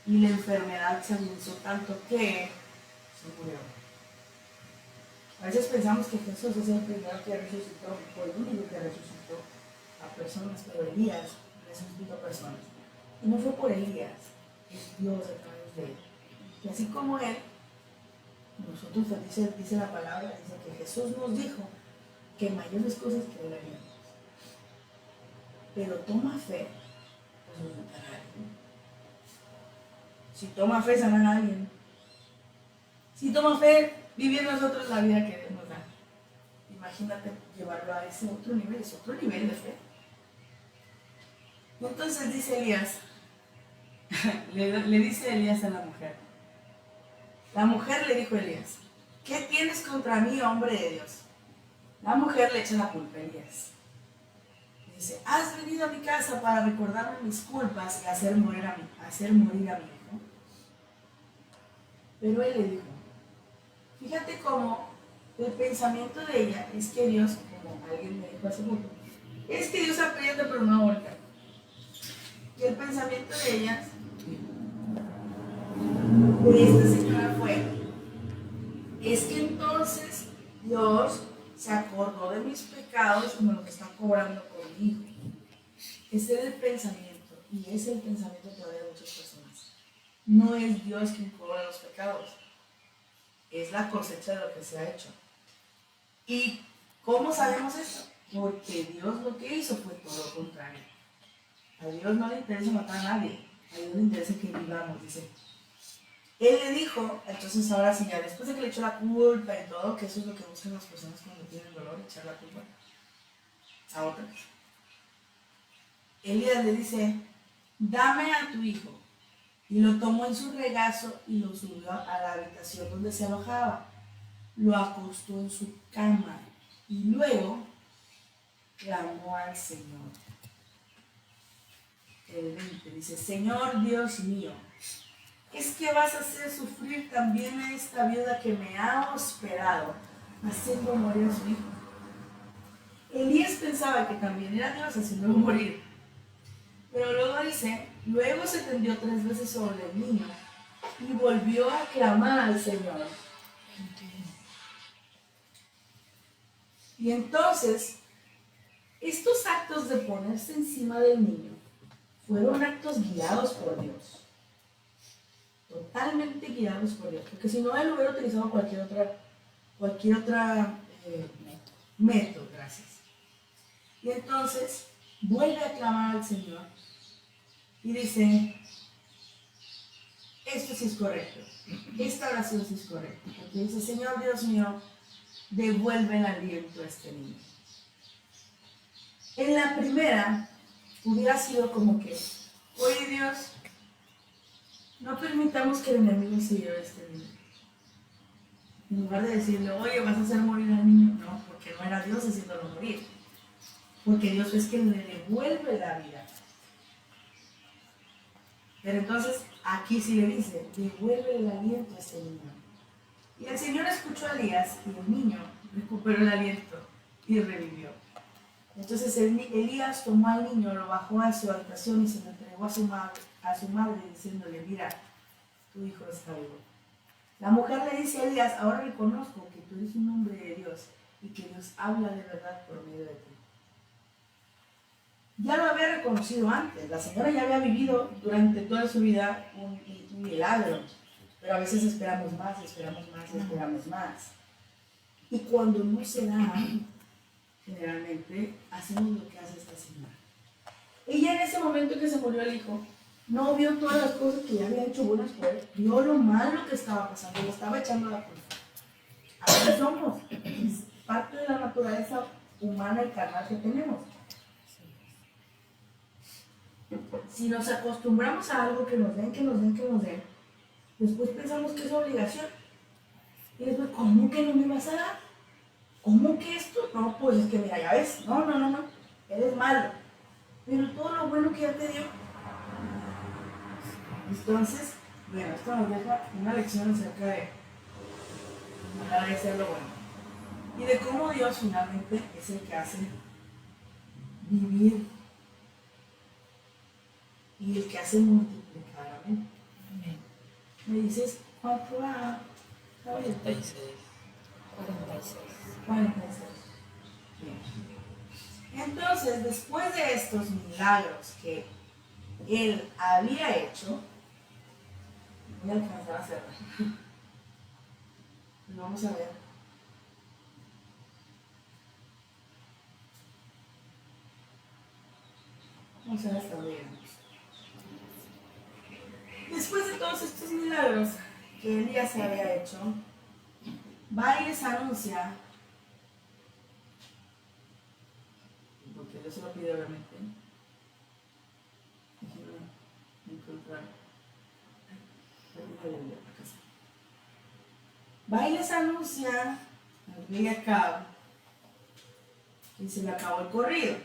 [SPEAKER 1] y la enfermedad se agudizó tanto que se murió. A veces pensamos que Jesús es el primero que resucitó, o el único que resucitó a personas, pero Elías resucitó a personas. Y no fue por Elías, es Dios a través de él. Y así como él, nosotros, dice la palabra, dice que Jesús nos dijo que mayores cosas que él haría. Pero toma fe, pues resucitará a alguien. Si toma fe, sanar a alguien. Si toma fe, vivir nosotros la vida que Dios nos da. Imagínate llevarlo a ese otro nivel, es otro nivel de fe. Entonces dice Elías, le dice Elías a la mujer. La mujer le dijo a Elías, ¿qué tienes contra mí, hombre de Dios? La mujer le echa la culpa a Elías. Dice, has venido a mi casa para recordarme mis culpas y hacer morir a mi hijo. Pero él le dijo, fíjate cómo el pensamiento de ella es que Dios, como alguien me dijo hace poco, es que Dios aprieta pero no ahorca. Y el pensamiento de ella, de esta señora fue, es que entonces Dios se acordó de mis pecados y me los está cobrando con mi hijo. Ese es el pensamiento, y ese es el pensamiento todavía de muchas personas. No es Dios quien cobra los pecados, es la cosecha de lo que se ha hecho. ¿Y cómo sabemos eso? Porque Dios lo que hizo fue todo lo contrario. A Dios no le interesa matar a nadie, a Dios le interesa que vivamos, dice. Él le dijo, entonces ahora sí, ya después de que le echó la culpa y todo, que eso es lo que buscan las personas cuando tienen dolor, echar la culpa a otras. Elías le dice, dame a tu hijo. Y lo tomó en su regazo y lo subió a la habitación donde se alojaba. Lo acostó en su cama y luego clamó al Señor. El 20 dice, Señor Dios mío, ¿es que vas a hacer sufrir también a esta viuda que me ha hospedado, haciendo morir a su hijo? Elías pensaba que también era Dios haciéndolo morir. Pero luego dice, luego se tendió 3 veces sobre el niño y volvió a clamar al Señor. Y entonces, estos actos de ponerse encima del niño fueron actos guiados por Dios. Totalmente guiados por Dios. Porque si no, él hubiera utilizado cualquier otra método, gracias. Y entonces, vuelve a clamar al Señor y dice, esto sí es correcto, esta oración sí es correcta, porque dice, Señor Dios mío, devuelve el aliento a este niño. En la primera, hubiera sido como que, oye Dios, no permitamos que el enemigo se lleve a este niño. En lugar de decirle, oye, vas a hacer morir al niño, no, porque no era Dios haciéndolo morir, porque Dios es quien le devuelve la vida. Pero entonces aquí sí le dice, devuelve el aliento a este niño. Y el Señor escuchó a Elías y el niño recuperó el aliento y revivió. Entonces Elías tomó al niño, lo bajó a su habitación y se lo entregó a su madre diciéndole, mira, tu hijo está vivo. La mujer le dice a Elías, ahora reconozco que tú eres un hombre de Dios y que Dios habla de verdad por medio de ti. Ya lo había reconocido antes, la señora ya había vivido durante toda su vida un milagro, pero a veces esperamos más, esperamos más, esperamos más. Y cuando no se da, generalmente hacemos lo que hace esta señora. Ella en ese momento que se murió el hijo, no vio todas las cosas que ya había hecho buenas por él, vio lo malo que estaba pasando, le estaba echando la culpa. Así somos, es parte de la naturaleza humana y carnal que tenemos. Si nos acostumbramos a algo que nos den, después pensamos que es obligación. Y después, ¿cómo que no me vas a dar? ¿Cómo que esto? No, pues es que mira, ya ves, no, eres malo. Pero todo lo bueno que ya te dio. Entonces, bueno, esto nos deja una lección acerca de agradecer lo bueno. Y de cómo Dios finalmente es el que hace vivir y el que hace multiplicar. Amén. Me dices, ¿cuánto va?
[SPEAKER 2] 46.
[SPEAKER 1] 46. Bien. Entonces, después de estos milagros que él había hecho, voy a alcanzar a hacerlo. Vamos a ver. Vamos a ver hasta dónde llegamos. Después de todos estos milagros que Elías había hecho, va y les anuncia, porque Dios se lo pide obviamente. Déjenme encontrar. Va y les anuncia al rey Acab que se le acabó el corrido.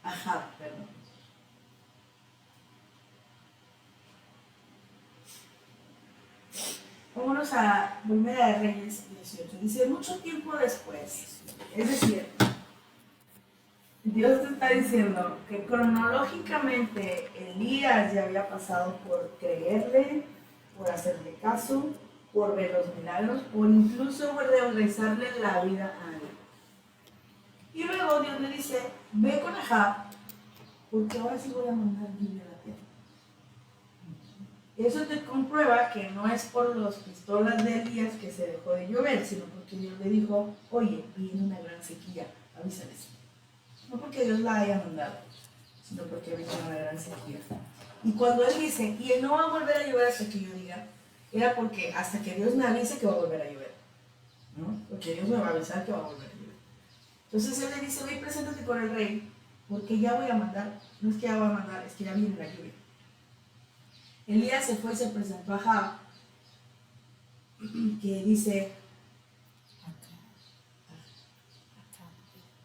[SPEAKER 1] Ajá, perdón. Vámonos a Primera de Reyes 18. Dice, mucho tiempo después, es decir, Dios te está diciendo que cronológicamente Elías ya había pasado por creerle, por hacerle caso, por ver los milagros, por incluso por regresarle la vida a él. Y luego Dios le dice, ve con Ahab, porque ahora sí voy a mandar lluvia a la tierra. Eso te comprueba que no es por las pistolas de Elías que se dejó de llover, sino porque Dios le dijo, oye, viene una gran sequía, avísales. No porque Dios la haya mandado, sino porque viene una gran sequía. Y cuando Él dice, y Él no va a volver a llover hasta que yo diga, era porque hasta que Dios me avise que va a volver a llover, ¿no? Porque Dios me va a avisar que va a volver a llover. Entonces Él le dice, ve y preséntate con el rey, porque ya voy a mandar, no es que ya voy a mandar, es que ya viene la lluvia. Elías se fue y se presentó a Ahab, que dice,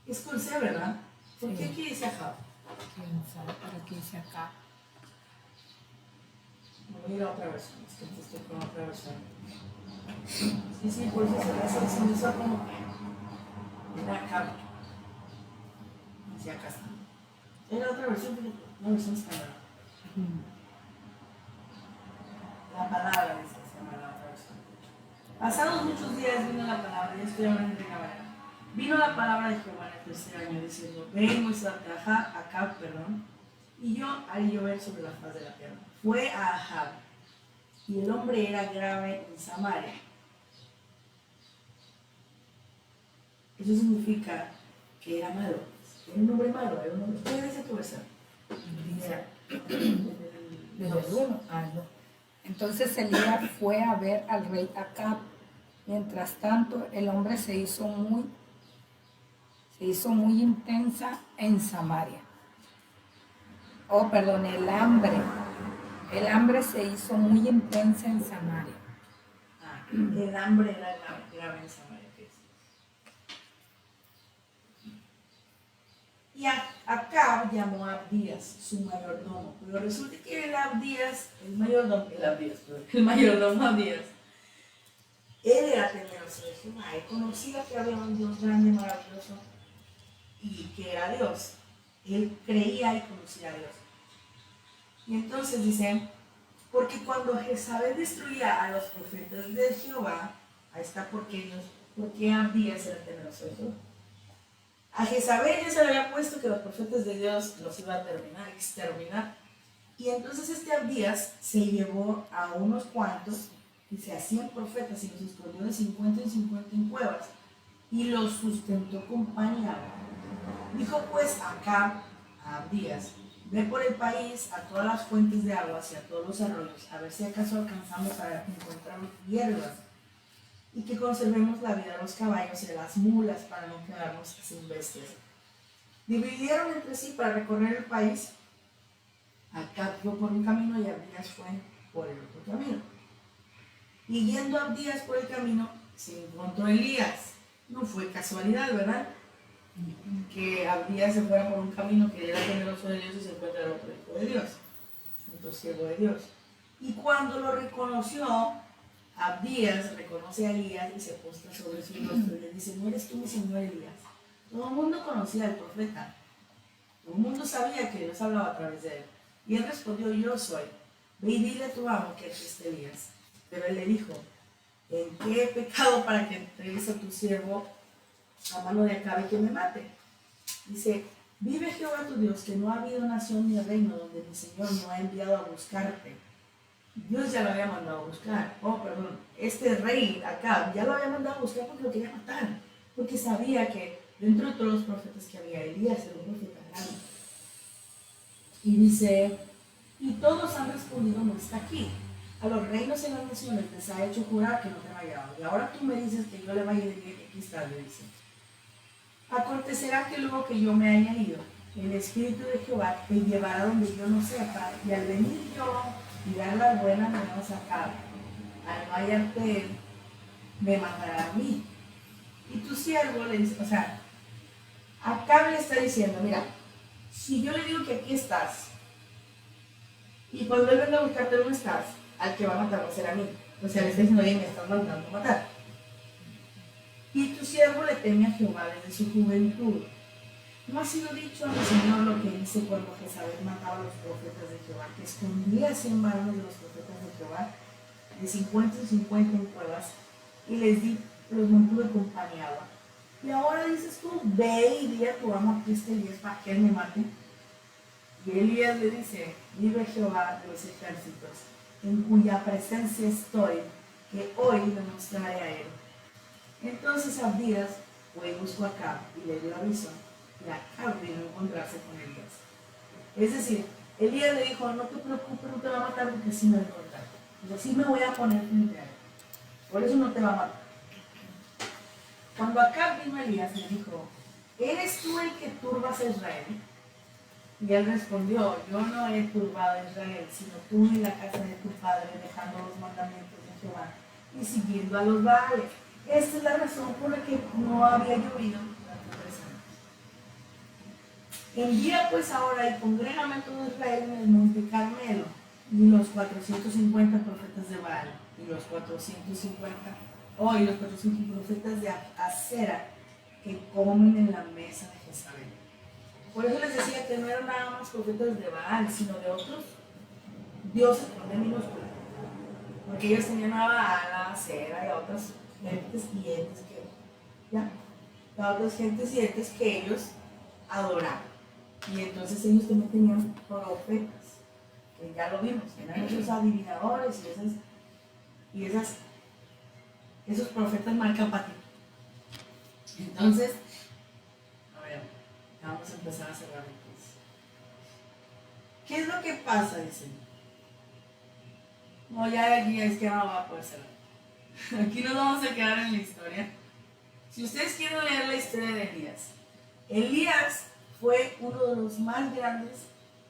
[SPEAKER 1] es con C, ¿verdad? ¿Por qué aquí dice Ahab?
[SPEAKER 2] ¿Quién sabe para qué dice acá?
[SPEAKER 1] Voy a ir a otra versión, es que estoy con otra versión. Sí, por eso se me hizo como que era Ahab. Así acá está. Era otra versión, pero una versión española. La palabra, dice, se llama la otra versión. Pasados muchos días vino la palabra, ya estoy hablando de Caballero. Vino la palabra de Jehová en el tercer año, diciendo, ven, muéstrate a Acab, y yo haré llover sobre la faz de la tierra. Fue a Ahab, y el hombre era grave en Samaria. Eso significa que era malo. Era un hombre malo, era un hombre. ¿Qué dice tu versión?
[SPEAKER 2] Desde el 1. No. Entonces Elías fue a ver al rey Acab. Mientras tanto, el hombre se hizo muy intensa en Samaria. El hambre. El hambre se hizo muy intensa en Samaria.
[SPEAKER 1] El hambre era grave en Samaria. Y Acab llamó a Abdías, su mayordomo. Pero resulta que el mayordomo Abdías, él era temeroso de Jehová. Él conocía que había un Dios grande, maravilloso, y que era Dios. Él creía y conocía a Dios. Y entonces dice, porque cuando Jezabel destruía a los profetas de Jehová, ahí está porque Abdías era temeroso de Jehová. A Jezabel ya se le había puesto que los profetas de Dios los iba a exterminar. Y entonces este Abdías se llevó a unos cuantos, dice a 100 profetas, y los escondió de 50 en 50 en cuevas, y los sustentó con pan y agua. Dijo pues acá a Abdías, ve por el país a todas las fuentes de aguas y a todos los arroyos, a ver si acaso alcanzamos a encontrar hierbas, y que conservemos la vida de los caballos y de las mulas para no quedarnos sin bestias. Dividieron entre sí para recorrer el país. Acab fue por un camino y Abdías fue por el otro camino. Y yendo Abdías por el camino, se encontró Elías. No fue casualidad, ¿verdad? Que Abdías se fuera por un camino que era temeroso de Dios y se encuentra el otro hijo de Dios, otro siervo de Dios. Y cuando lo reconoció, Abdías reconoce a Elías y se postra sobre su rostro y le dice, ¿no eres tú mi señor Elías? Todo el mundo conocía al profeta. Todo el mundo sabía que Dios hablaba a través de él. Y él respondió, yo soy. Ve y dile a tu amo que aquí está Elías. Pero él le dijo, ¿en qué he pecado para que entregues a tu siervo a mano de Acabe y que me mate? Dice, vive Jehová tu Dios, que no ha habido nación ni reino donde mi Señor no ha enviado a buscarte. Dios ya lo había mandado a buscar. Oh, perdón, este rey Acab ya lo había mandado a buscar porque lo quería matar. Porque sabía que dentro de todos los profetas que había, Elías era un profeta grande. Y dice, y todos han respondido, no está aquí. A los reinos en las naciones les ha hecho jurar que no te vaya. Y ahora tú me dices que yo le vaya y le diga que aquí está, le dice. Acontecerá que luego que yo me haya ido, el Espíritu de Jehová te llevará donde yo no sepa, y al venir yo y dar las buenas nuevas a Acab, al no hallarte él, me matará a mí. Y tu siervo le dice, o sea, Acab le está diciendo, mira, si yo le digo que aquí estás, y cuando él venga a buscarte no estás, al que va a matar va a ser a mí. O sea, le está diciendo, oye, me están mandando a matar. Y tu siervo le teme a Jehová desde su juventud. No ha sido dicho a mi Señor lo que dice cuando Jezabel mataba a los profetas de Jehová, que escondía 100 varones de los profetas de Jehová, de 50 en 50 en cuevas, y los mantuve con pan y agua. Y ahora dices tú, ve y di a tu amo aquí este Elías para que él me mate. Y Elías le dice, vive Jehová de los ejércitos, en cuya presencia estoy, que hoy le mostraré a él. Entonces Abdías fue y buscó a Acab y le dio aviso, y Acab vino a encontrarse con Elías. Es decir, Elías le dijo, no te preocupes, no te va a matar porque sí me va a encontrar. Yo sí me voy a poner frente a él. Por eso no te va a matar. Cuando Acab vino a Elías, le dijo, ¿eres tú el que turbas a Israel? Y él respondió, yo no he turbado a Israel, sino tú en la casa de tu padre, dejando los mandamientos de Jehová y siguiendo a los Baales. Esta es la razón por la que no había llovido durante 3 años. Envía pues ahora y congrégame a todo Israel en el monte Carmelo, y los 450 profetas de Baal, y los 450 profetas de Acera, que comen en la mesa de Jezabel. Por eso les decía que no eran nada más profetas de Baal, sino de otros dioses con D minúscula. Porque ellos tenían a Baal, a Acera y a otras gentes y entes que ellos adoraban. Y entonces ellos también tenían profetas, que ya lo vimos, eran esos adivinadores y esos profetas marcapatín. Entonces, a ver, vamos a empezar a cerrar el curso. ¿Qué es lo que pasa? Dicen. No, ya aquí es que no va a poder cerrar. Aquí nos vamos a quedar en la historia. Si ustedes quieren leer la historia de Elías, Elías fue uno de los más grandes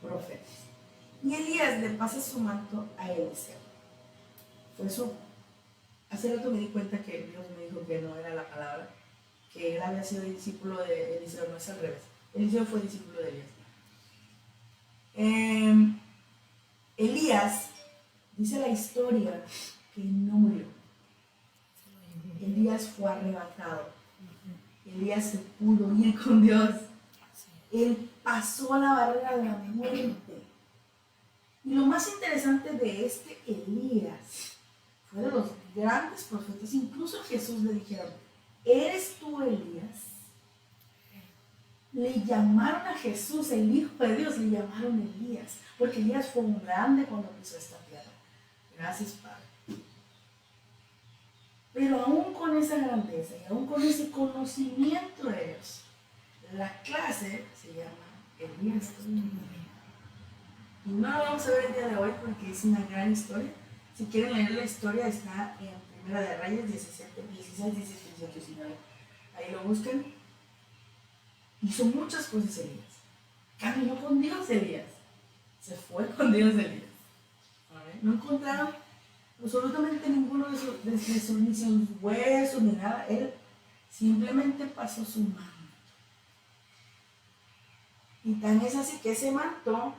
[SPEAKER 1] profetas. Y Elías le pasa su manto a Eliseo. Hace rato me di cuenta que Dios me dijo que no era la palabra, que él había sido discípulo de Eliseo, no es al revés. Eliseo fue discípulo de Elías. Elías, dice la historia, que no murió. Elías fue arrebatado. Elías se pudo ir con Dios. Él pasó la barrera de la muerte. Y lo más interesante de este Elías fue de los grandes profetas. Incluso a Jesús le dijeron, ¿eres tú Elías? Le llamaron a Jesús, el Hijo de Dios, le llamaron Elías, porque Elías fue un grande cuando pisó esta tierra. Gracias, Padre. Pero aún con esa grandeza y aún con ese conocimiento de Dios, la clase se llama Elías. Y no la vamos a ver el día de hoy porque es una gran historia. Si quieren leer la historia, está en Primera de Reyes 16, 18, 19. Ahí lo buscan. Hizo muchas cosas Elías. Caminó con Dios Elías. Se fue con Dios Elías. No encontraron absolutamente ninguno de sus huesos ni nada. Él simplemente pasó su mano. Y tan es así que ese manto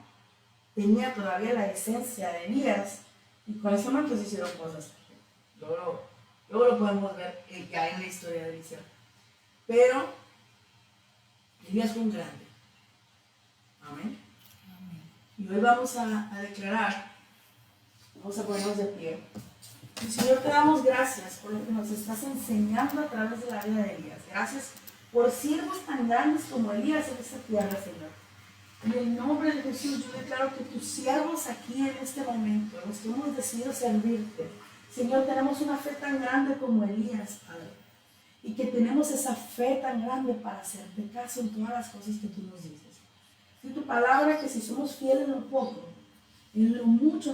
[SPEAKER 1] tenía todavía la esencia de Elías. Y con ese manto se hicieron cosas. Luego lo podemos ver ya en la historia de Eliseo. Pero Elías fue un grande. Amén. Y hoy vamos a declarar, vamos a ponernos de pie. Y Señor, te damos gracias por lo que nos estás enseñando a través de la vida de Elías. Gracias por siervos tan grandes como Elías en esta tierra, Señor. En el nombre de Jesús, yo declaro que tus siervos aquí en este momento, los que hemos decidido servirte, Señor, tenemos una fe tan grande como Elías, Padre. Y que tenemos esa fe tan grande para hacerte caso en todas las cosas que tú nos dices. Y tu palabra que si somos fieles en lo poco, en lo mucho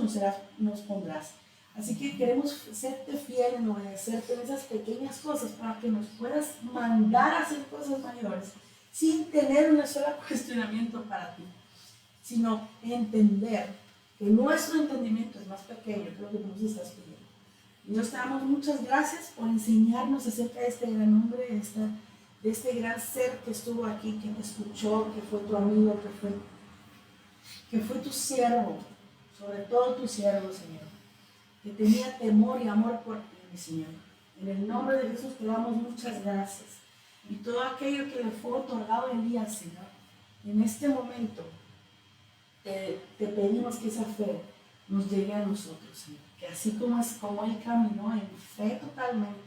[SPEAKER 1] nos pondrás. Así que queremos serte fiel en obedecerte en esas pequeñas cosas para que nos puedas mandar a hacer cosas mayores sin tener un solo cuestionamiento para ti, sino entender que nuestro entendimiento es más pequeño que lo que tú nos estás pidiendo. Dios, te damos muchas gracias por enseñarnos acerca de este gran hombre, de este gran ser que estuvo aquí, que te escuchó, que fue tu amigo, que fue tu siervo, sobre todo tu siervo, Señor, que tenía temor y amor por ti, mi Señor. En el nombre de Jesús te damos muchas gracias. Y todo aquello que le fue otorgado a Elías, Señor, en este momento te pedimos que esa fe nos llegue a nosotros, Señor. Que así como Él caminó en fe totalmente,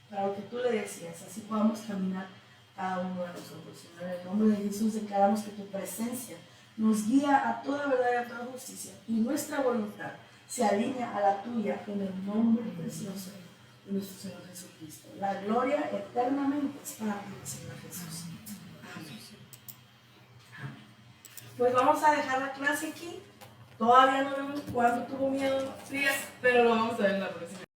[SPEAKER 1] para lo que tú le decías, así podamos caminar cada uno de nosotros, Señor. En el nombre de Jesús declaramos que tu presencia nos guía a toda verdad y a toda justicia, y nuestra voluntad se alinea a la tuya en el nombre precioso de nuestro Señor Jesucristo. La gloria eternamente es para ti, Señor Jesús. Amén. Amén. Pues vamos a dejar la clase aquí. Todavía no vemos cuándo tuvo miedo Frías, pero lo vamos a ver en la próxima.